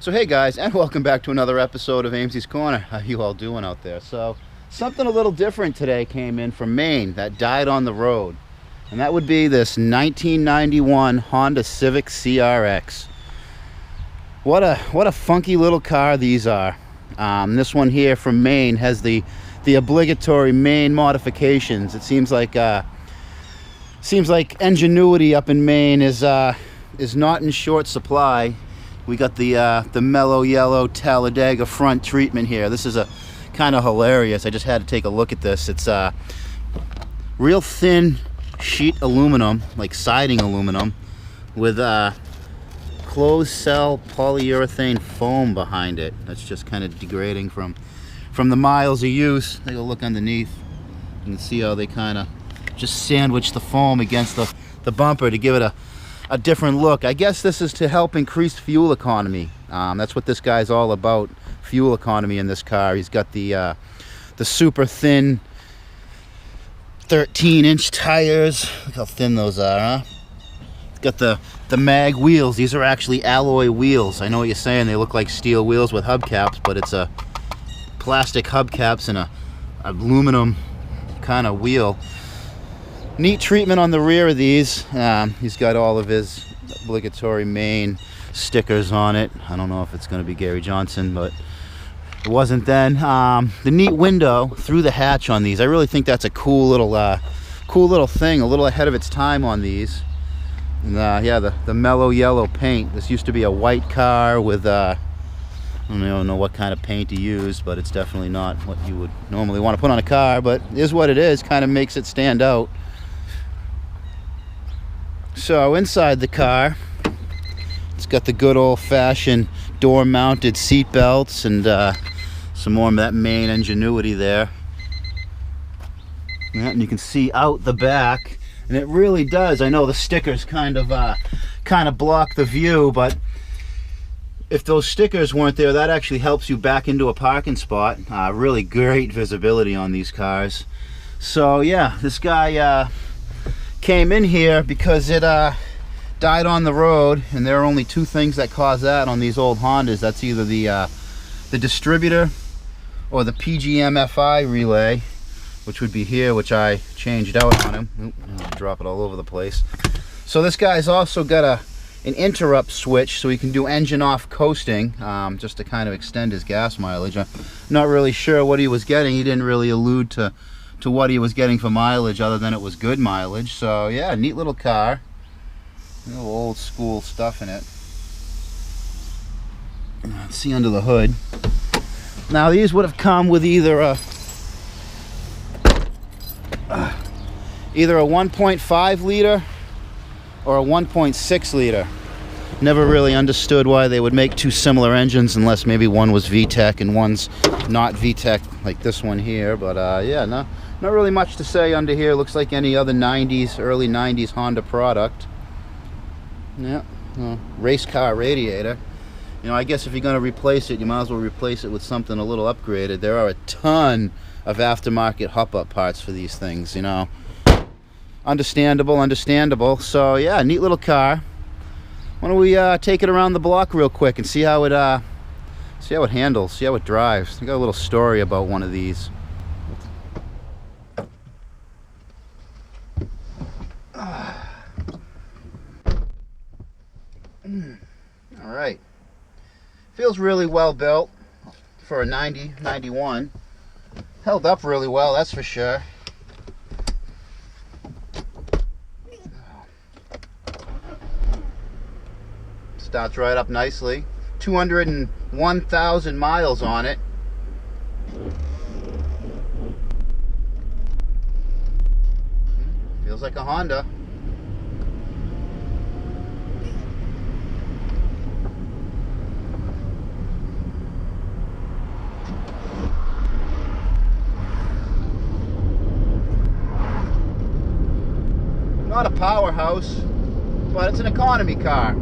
So hey guys, and welcome back to another episode of Amesey's Corner. How you all doing out there? So something a little different today came in from Maine that died on the road, and that would be this 1991 Honda Civic CRX. What a funky little car these are. This one here from Maine has the obligatory Maine modifications. It seems like ingenuity up in Maine is not in short supply. We got the mellow yellow Talladega front treatment here. This is a kind of hilarious. I just had to take a look at this. It's real thin sheet aluminum, like siding aluminum, with closed cell polyurethane foam behind it. That's just kind of degrading from the miles of use. Take a look underneath. You can see how they kind of just sandwich the foam against the bumper to give it a different look. I guess this is to help increase fuel economy. That's what this guy's all about, fuel economy in this car. He's got the super thin 13-inch tires. Look how thin those are, huh? He's got the mag wheels. These are actually alloy wheels. I know what you're saying, they look like steel wheels with hubcaps, but it's a plastic hubcaps and a aluminum kind of wheel. Neat treatment on the rear of these. He's got all of his obligatory Maine stickers on it. I don't know if it's going to be Gary Johnson, but it wasn't then. The neat window through the hatch on these. I really think that's a cool little thing, a little ahead of its time on these. And, yeah, the mellow yellow paint. This used to be a white car with I don't know what kind of paint he used, but it's definitely not what you would normally want to put on a car, but it is what it is. Kind of makes it stand out. So inside the car, it's got the good old-fashioned door-mounted seat belts and some more of that Maine ingenuity there. Yeah, and you can see out the back, and it really does. I know the stickers kind of block the view, but if those stickers weren't there, that actually helps you back into a parking spot. Really great visibility on these cars. So yeah, this guy came in here because it died on the road, and there are only two things that cause that on these old Hondas. That's either the distributor or the PGM FI relay, which would be here, which I changed out on him. Oop, drop it all over the place. So this guy's also got an interrupt switch, so he can do engine off coasting, just to kind of extend his gas mileage. I'm not really sure what he was getting. He didn't really allude to what he was getting for mileage, other than it was good mileage. So yeah, neat little car. Little old school stuff in it. Let's see under the hood. Now these would have come with either a 1.5 liter or a 1.6 liter. Never really understood why they would make two similar engines, unless maybe one was VTEC and one's not VTEC, like this one here. But yeah, not really much to say under here. Looks like any other 90s, early 90s Honda product. Yeah, race car radiator. You know, I guess if you're going to replace it, you might as well replace it with something a little upgraded. There are a ton of aftermarket hop-up parts for these things, you know. Understandable. So yeah, neat little car. Why don't we take it around the block real quick and see how it handles, see how it drives. I got a little story about one of these. All right, feels really well built for a 91. Held up really well, that's for sure. Starts right up nicely. 201,000 miles on it. Feels like a Honda. Not a powerhouse, but it's an economy car.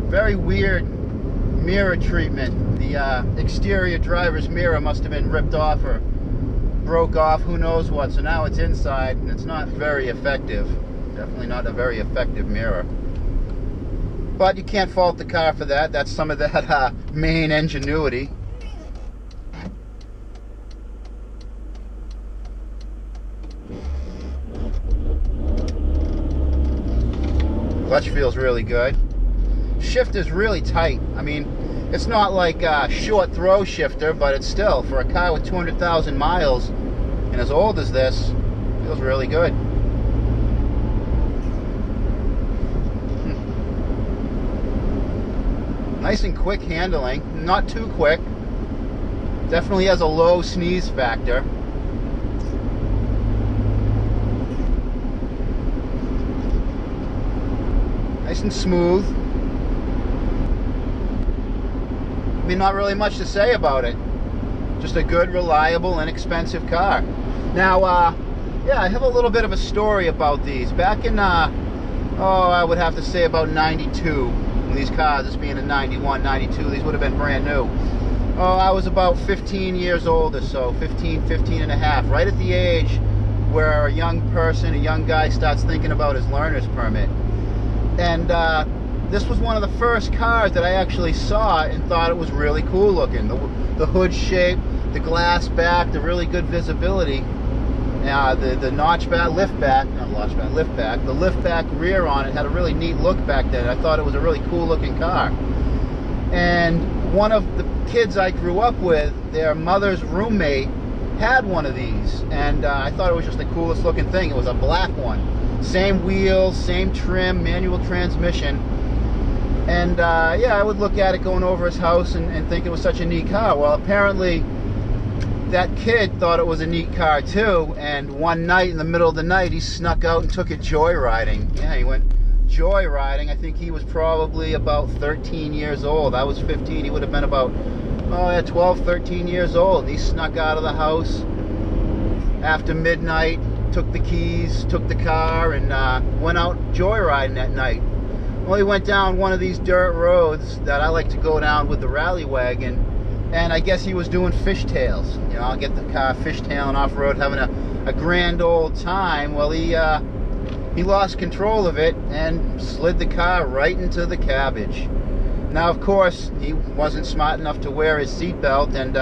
Very weird mirror treatment. The exterior driver's mirror must have been ripped off or broke off, who knows what. So now it's inside, and it's not very effective. Definitely not a very effective mirror. But you can't fault the car for that. That's some of that Maine ingenuity. Clutch feels really good. Shift is really tight. I mean, it's not like a short throw shifter, but it's still, for a car with 200,000 miles and as old as this, feels really good. Nice and quick handling, not too quick. Definitely has a low sneeze factor. Nice and smooth. I mean, not really much to say about it. Just a good, reliable, inexpensive car. Now, yeah, I have a little bit of a story about these. Back in, I would have to say about 92. When these cars, this being a 91, 92, these would have been brand new. Oh, I was about 15 years old or so, 15 and a half, right at the age where a young person, a young guy starts thinking about his learner's permit. And this was one of the first cars that I actually saw and thought it was really cool looking. The hood shape, the glass back, the really good visibility, the notchback, liftback, the liftback rear on it had a really neat look back then. I thought it was a really cool looking car. And one of the kids I grew up with, their mother's roommate had one of these, and I thought it was just the coolest looking thing. It was a black one. Same wheels, same trim, manual transmission. And yeah, I would look at it going over his house and think it was such a neat car. Well, apparently that kid thought it was a neat car too, and one night in the middle of the night he snuck out and took it joyriding. Yeah, he went joyriding. I think he was probably about 13 years old. I was 15. He would have been about 12, 13 years old. He snuck out of the house after midnight, took the keys, took the car, and went out joyriding that night. Well, he went down one of these dirt roads that I like to go down with the rally wagon, and I guess he was doing fishtails. You know, I'll get the car fishtailing off-road, having a grand old time. Well, he lost control of it and slid the car right into the cabbage. Now, of course, he wasn't smart enough to wear his seatbelt, and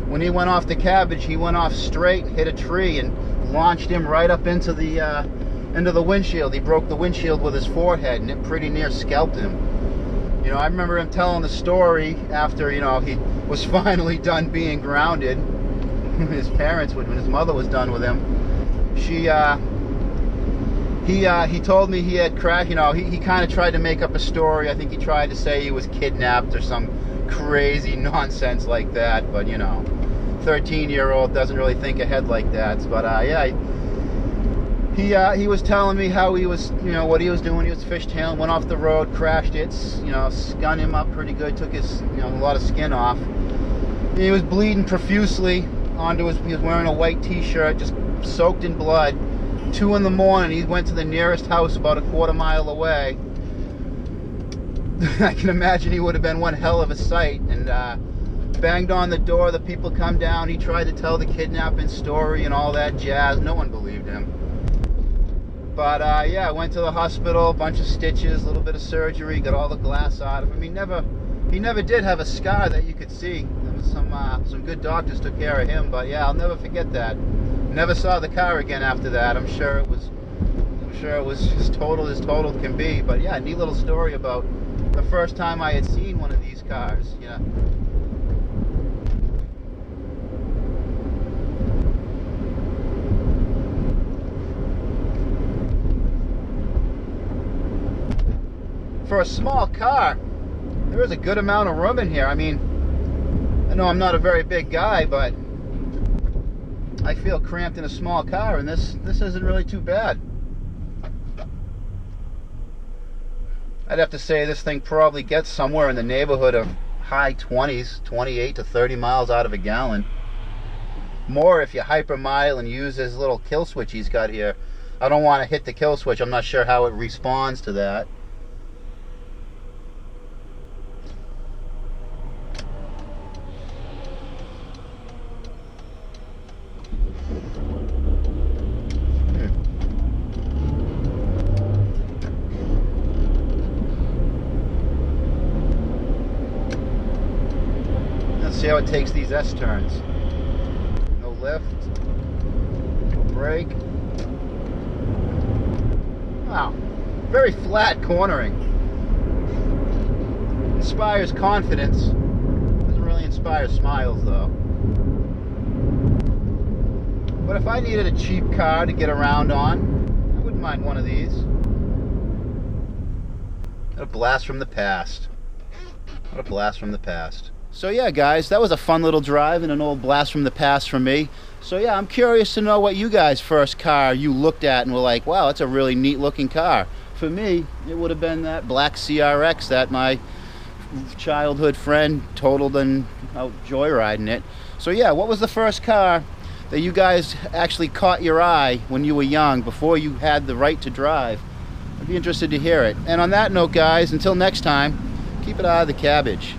when he went off the cabbage, he went off straight, hit a tree, and launched him right up into the windshield. He broke the windshield with his forehead, and it pretty near scalped him. You know, I remember him telling the story after, you know, he was finally done being grounded. His parents would, when his mother was done with him, he told me he had cracked, you know, he kind of tried to make up a story. I think he tried to say he was kidnapped or some crazy nonsense like that, but, you know, 13-year-old doesn't really think ahead like that. But yeah, he was telling me how he was, you know, what he was doing. He was fishtailing, went off the road, crashed it, you know, skunned him up pretty good, took his, you know, a lot of skin off. He was bleeding profusely onto his, he was wearing a white t-shirt, just soaked in blood. 2 in the morning, he went to the nearest house about a quarter mile away. I can imagine he would have been one hell of a sight, and banged on the door. The people come down. He tried to tell the kidnapping story and all that jazz. No one believed him. But yeah, I went to the hospital, a bunch of stitches, a little bit of surgery, got all the glass out of him. He never did have a scar that you could see. There was some good doctors took care of him. But yeah, I'll never forget that. Never saw the car again after that. I'm sure it was as total can be. But yeah, neat little story about the first time I had seen one of these cars. Yeah. For a small car, there is a good amount of room in here. I mean, I know I'm not a very big guy, but I feel cramped in a small car, and this isn't really too bad. I'd have to say this thing probably gets somewhere in the neighborhood of high 20s, 28 to 30 miles out of a gallon. More if you hypermile and use this little kill switch he's got here. I don't want to hit the kill switch. I'm not sure how it responds to that. see how it takes these S-turns. No lift, no brake. Wow, very flat cornering. Inspires confidence. Doesn't really inspire smiles though. But if I needed a cheap car to get around on, I wouldn't mind one of these. What a blast from the past. What a blast from the past. So yeah, guys, that was a fun little drive and an old blast from the past for me. So yeah, I'm curious to know what you guys' first car you looked at and were like, wow, that's a really neat looking car. For me, it would have been that black CRX that my childhood friend totaled and out joyriding it. So yeah, what was the first car that you guys actually caught your eye when you were young, before you had the right to drive? I'd be interested to hear it. And on that note, guys, until next time, keep it out of the cabbage.